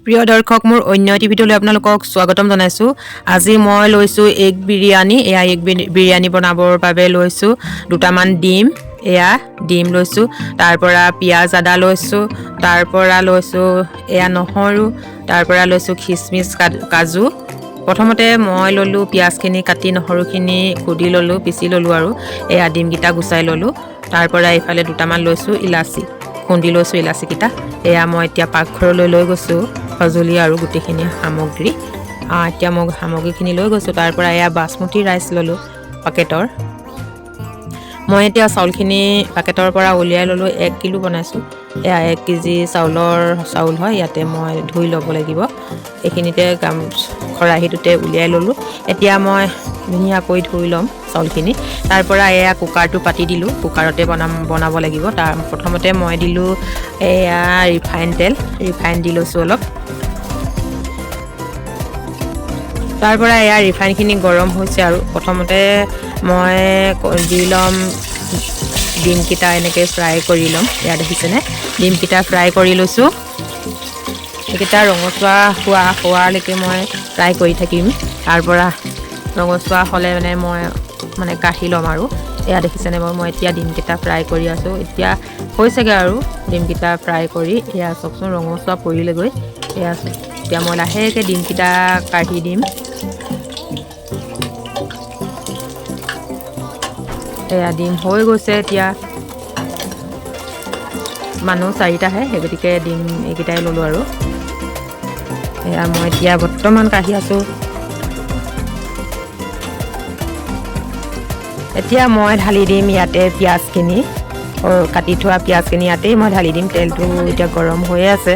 প্ৰিয় দৰ্শক মোৰ অন্য এটি ভিডিঅ'লৈ আপোনালোকক স্বাগতম জনাইছোঁ। আজি মই লৈছোঁ এগ বিৰিয়ানী। এয়া এগ বিৰিয়ানী বনাবৰ বাবে লৈছোঁ দুটামান ডিম। এয়া ডিম লৈছোঁ, তাৰপৰা পিঁয়াজ আদা লৈছোঁ, তাৰপৰা লৈছোঁ এয়া নহৰু, তাৰপৰা লৈছোঁ খিচমিচ কাজু। প্ৰথমতে মই ল'লোঁ পিঁয়াজখিনি কাটি, নহৰুখিনি খুদি ল'লোঁ, পিচি ল'লোঁ আৰু এয়া ডিমকেইটা গুচাই ল'লোঁ। তাৰপৰা এইফালে দুটামান লৈছোঁ ইলাচি, খুন্দি লৈছোঁ ইলাচিকেইটা। এয়া মই এতিয়া পাকঘৰলৈ লৈ গৈছোঁ সঁজুলি আৰু গোটেইখিনি সামগ্ৰী। এতিয়া মই সামগ্ৰীখিনি লৈ গৈছোঁ। তাৰপৰা এয়া বাচমতি ৰাইচ ল'লোঁ পেকেটৰ। মই এতিয়া চাউলখিনি পেকেটৰ পৰা উলিয়াই ল'লোঁ। 1 কিলো বনাইছোঁ। এয়া 1 কেজি চাউল হয়। ইয়াতে মই ধুই ল'ব লাগিব। এইখিনিতে খৰাহীটোতে উলিয়াই ল'লোঁ। এতিয়া মই ধুনীয়াকৈ ধুই ল'ম চাউলখিনি। তাৰপৰা এয়া কুকাৰটো পাতি দিলোঁ। কুকাৰতে বনাব লাগিব। প্ৰথমতে মই দিলোঁ এয়া ৰিফাইন তেল, ৰিফাইন দি লৈছোঁ অলপ। তাৰপৰা এয়া ৰিফাইনখিনি গৰম হৈছে আৰু প্ৰথমতে মই দি ল'ম ডিমকেইটা, এনেকৈ ফ্ৰাই কৰি ল'ম। এয়া দেখিছেনে, ডিমকেইটা ফ্ৰাই কৰি লৈছোঁ। এইকেইটা ৰঙচুৱা হোৱালৈকে মই ফ্ৰাই কৰি থাকিম। তাৰপৰা ৰঙচুৱা হ'লে মই কাঢ়ি ল'ম আৰু। এয়া দেখিছেনে মই এতিয়া ডিমকেইটা ফ্ৰাই কৰি আছোঁ। এতিয়া হৈছেগৈ আৰু ডিমকেইটা ফ্ৰাই কৰি। এয়া চাওকচোন ৰঙচুৱা পৰিলেগৈ। এয়া এতিয়া মই লাহেকৈ ডিমকেইটা কাঢ়ি দিম। এয়া ডিম হৈ গৈছে। এতিয়া মানুহ 4টাহে, সেই গতিকে ডিম এইকেইটাই ল'লোঁ আৰু। এয়া মই এতিয়া বৰ্তমান কাঢ়ি আছোঁ। এতিয়া মই ঢালি দিম ইয়াতে পিঁয়াজখিনি, কাটি থোৱা পিঁয়াজখিনি ইয়াতেই মই ঢালি দিম। তেলটো এতিয়া গৰম হৈয়ে আছে।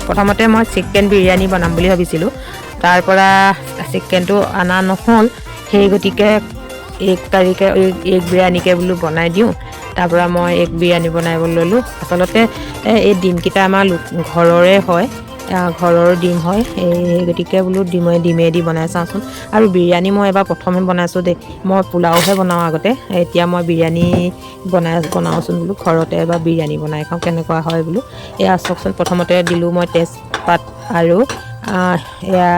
প্ৰথমতে মই চিকেন বিৰিয়ানী বনাম বুলি ভাবিছিলোঁ। তাৰপৰা চিকেনটো অনা নহ'ল, সেই গতিকে এগ বিৰিয়ানীকে বোলো বনাই দিওঁ। তাৰপৰা মই এগ বিৰিয়ানী বনাব ল'লোঁ। আচলতে এই ডিমকেইটা আমাৰ ঘৰৰে হয়, ঘৰৰ ডিম হয়। এই গতিকে বোলো ডিমেদি বনাই চাওঁচোন। আৰু বিৰিয়ানী মই এবাৰ প্ৰথমে বনাইছোঁ দেই। মই পোলাওহে বনাওঁ আগতে। এতিয়া মই বিৰিয়ানী বনাওঁচোন বোলো, ঘৰতে এবাৰ বিৰিয়ানী বনাই খাওঁ কেনেকুৱা হয় বোলো। এয়া চাওকচোন, প্ৰথমতে দিলোঁ মই তেজপাত আৰু এয়া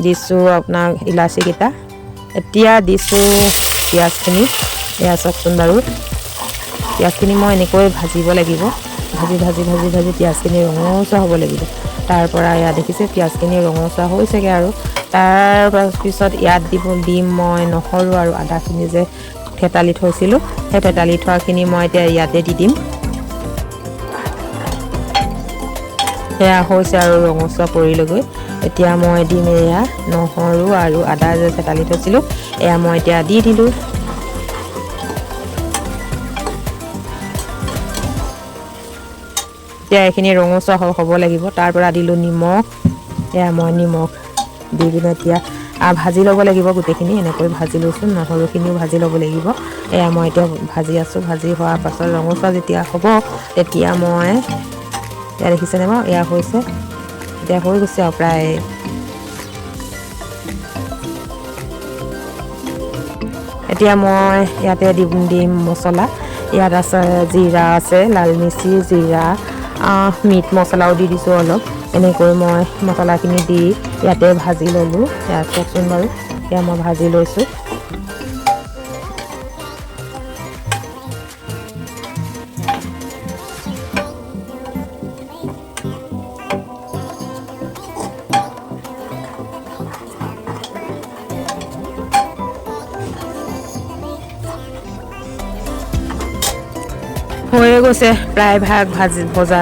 দিছোঁ আপোনাৰ ইলাচিকেইটা। এতিয়া দিছোঁ পিঁয়াজখিনি। এয়া চাওকচোন বাৰু, পিঁয়াজখিনি মই এনেকৈ ভাজিব লাগিব। ভাজি পিঁয়াজখিনি ৰঙচুৱা হ'ব লাগিব। তাৰপৰা এয়া দেখিছে পিঁয়াজখিনি ৰঙচুৱা হৈছেগৈ আৰু। তাৰপিছত ইয়াত দিম মই নহৰু আৰু আদাখিনি যে থেতালি থৈছিলোঁ, সেই থেতালি থোৱাখিনি মই এতিয়া ইয়াতে দি দিম। সেয়া হৈছে আৰু ৰঙচুৱা পৰিলেগৈ। এতিয়া মই দিম এয়া নহৰু আৰু আদা যে থেতালি থৈছিলোঁ, এয়া মই এতিয়া দি দিলোঁ। এতিয়া এইখিনি ৰঙচুৱা হ'ব লাগিব। তাৰপৰা দিলোঁ নিমখ। এয়া মই নিমখ দি পিনে এতিয়া ভাজি ল'ব লাগিব গোটেইখিনি। এনেকৈ ভাজি লৈছোঁ। নহৰুখিনিও ভাজি ল'ব লাগিব। এয়া মই এতিয়া ভাজি আছোঁ। ভাজি হোৱাৰ পাছত ৰঙচুৱা যেতিয়া হ'ব, তেতিয়া মই এয়া দেখিছেনে বাৰু, এয়া হৈছে, এতিয়া হৈ গৈছে আৰু প্ৰায়। এতিয়া মই ইয়াতে দিম মছলা। ইয়াত আছে জিৰা আছে, লাল মিচি, জিৰা, মিট মছলাও দি দিছোঁ অলপ। এনেকৈ মই মছলাখিনি দি ইয়াতে ভাজি ল'লোঁ। এয়া চাওকচোন বাৰু, এয়া মই ভাজি লৈছোঁ। হৈয়ে গৈছে প্ৰায়ভাগ ভজা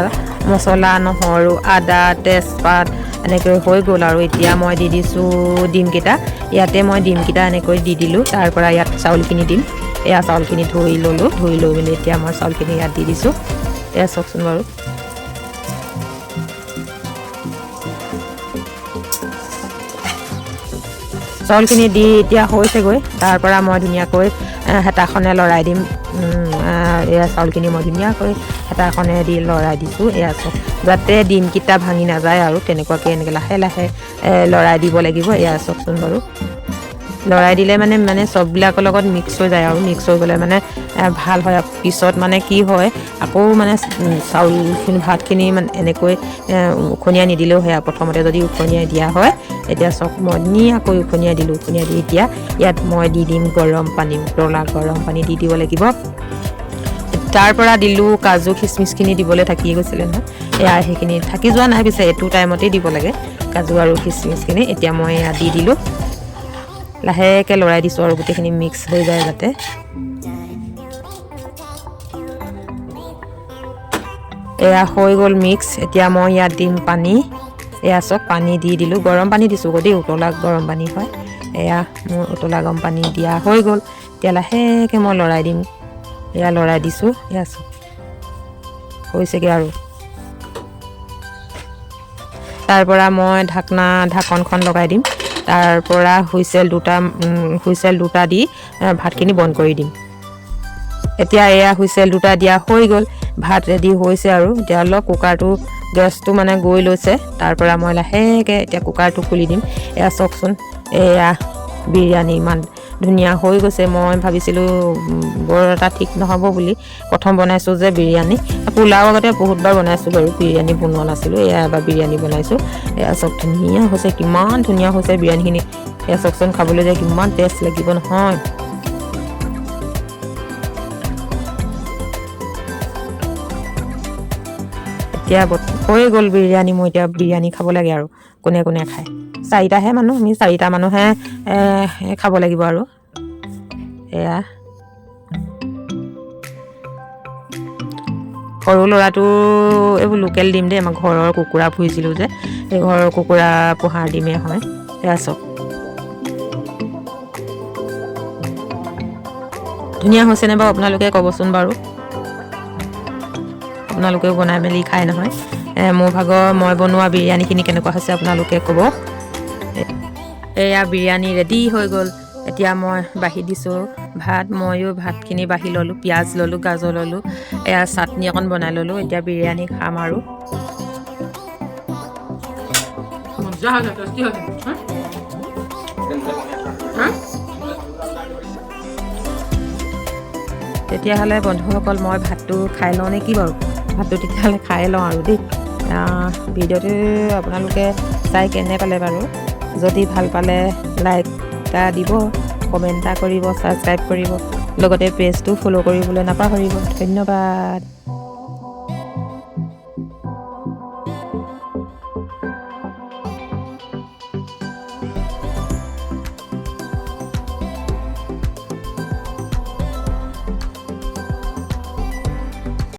মছলা, নহৰু, আদা, তেজপাত এনেকৈ হৈ গ'ল আৰু। এতিয়া মই দি দিছোঁ ডিমকেইটা। ইয়াতে মই ডিমকেইটা এনেকৈ দি দিলোঁ। তাৰপৰা ইয়াত চাউলখিনি দিম। এয়া চাউলখিনি ধুই ল'লোঁ। ধুই লৈ মেলি এতিয়া মই চাউলখিনি ইয়াত দি দিছোঁ। এয়া চাওকচোন বাৰু, চাউলখিনি দি এতিয়া হৈছেগৈ। তাৰপৰা মই ধুনীয়াকৈ হেতাখনে লৰাই দিম। এয়া চাউলখিনি মই ধুনীয়াকৈ হেতাখনে দি লৰাই দিছোঁ। এয়া যাতে ডিমকেইটা ভাঙি নাযায় আৰু তেনেকুৱাকৈ এনেকৈ লাহে লাহে লৰাই দিব লাগিব। এয়া চাওকচোন বাৰু, লৰাই দিলে মানে চববিলাকৰ লগত মিক্স হৈ যায় আৰু মিক্স হৈ গ'লে মানে ভাল হয়। পিছত মানে কি হয় আকৌ মানে চাউলখিনি ভাতখিনি মানে এনেকৈ উখনিয়াই নিদিলেও হয়। প্ৰথমতে যদি উখনিয়াই দিয়া হয় এতিয়া চব মই আকৌ উখনিয়াই দিলোঁ। উখনিয়াই দি এতিয়া ইয়াত মই দি দিম গৰম পানী, উতলা গৰম পানী দি দিব লাগিব। তাৰ পৰা দিলোঁ কাজু খিচমিচখিনি দিবলৈ থাকিয়ে গৈছিলে নহয়, এয়া সেইখিনি থাকি যোৱা নাই, পিছে এইটো টাইমতেই দিব লাগে কাজু আৰু খিচমিচখিনি। এতিয়া মই এয়া দি দিলোঁ, লাহেকৈ লৰাই দিছোঁ আৰু গোটেইখিনি মিক্স হৈ যায় যাতে। এয়া হৈ গ'ল মিক্স। এতিয়া মই ইয়াত দিম পানী। এয়া চব পানী দি দিলোঁ, গৰম পানী দিছোঁ দেই, উতলা গৰম পানী হয়। এয়া মোৰ উতলা গৰম পানী দিয়া হৈ গ'ল। এতিয়া লাহেকৈ মই লৰাই দিম। এয়া লৰাই দিছোঁ, এয়া চব হৈছেগৈ আৰু। তাৰ পৰা মই ঢাকনখন লগাই দিম। তাৰ পৰা হুইচেল দুটা দি ভাতখিনি বন্ধ কৰি দিম। এতিয়া এয়া হুইচেল দুটা দিয়া হৈ গ'ল, ভাত ৰেডি হৈছে আৰু। এতিয়া অলপ কুকাৰটো গেছটো মানে গৈ লৈছে। তাৰ পৰা মই লাহেকৈ এতিয়া কুকাৰটো খুলি দিম। এয়া চাওকচোন, এয়া বিৰিয়ানী ইমান ধুনীয়া হৈ গৈছে। মই ভাবিছিলোঁ বৰ এটা ঠিক নহ'ব বুলি, প্ৰথম বনাইছোঁ যে বিৰিয়ানী। পোলাও আগতে বহুতবাৰ বনাইছোঁ বাৰু, বিৰিয়ানী বনোৱা নাছিলোঁ, এয়া এবাৰ বিৰিয়ানী বনাইছোঁ। এয়া চব ধুনীয়া হৈছে, কিমান ধুনীয়া হৈছে বিৰিয়ানীখিনি। এয়া চাওকচোন, খাবলৈ যে কিমান টেষ্ট লাগিব নহয়। এতিয়া হৈ গ'ল বিৰিয়ানী। মই এতিয়া বিৰিয়ানী খাব লাগে আৰু কোনে কোনে খায়। 4টাহে মানুহ, আমি 4টা মানুহে খাব লাগিব আৰু। এয়া সৰু ল'ৰাটো এইবোৰ লোকেল ডিম দেই, আমাৰ ঘৰৰ কুকুৰা পুহিছিলোঁ যে, এই ঘৰৰ কুকুৰা পোহাৰ ডিমেই হয়। এয়া চব ধুনীয়া হৈছেনে বাৰু আপোনালোকে ক'বচোন বাৰু। আপোনালোকেও বনাই মেলি খায় নহয়। মই বনোৱা বিৰিয়ানীখিনি কেনেকুৱা হৈছে আপোনালোকে ক'ব। এয়া বিৰিয়ানী ৰেডি হৈ গ'ল। এতিয়া মই বাঢ়ি দিছোঁ ভাত। ময়ো ভাতখিনি বাঢ়ি ল'লোঁ, পিঁয়াজ ল'লোঁ, গাজৰ ল'লোঁ, এয়া চাটনি অকণ বনাই ল'লোঁ। এতিয়া বিৰিয়ানী খাম আৰু। তেতিয়াহ'লে বন্ধুসকল, মই ভাতটো খাই লওঁ নে কি বাৰু? ভাতটো তেতিয়াহ'লে খাই লওঁ আৰু দেই। ভিডিঅ'টো আপোনালোকে চাই কেনে পালে বাৰু? যদি ভাল পালে লাইক এটা দিব, কমেণ্ট এটা কৰিব, ছাবস্ক্ৰাইব কৰিব, লগতে পেজটো ফ'ল' কৰিবলৈ নাপাহৰিব। ধন্যবাদ।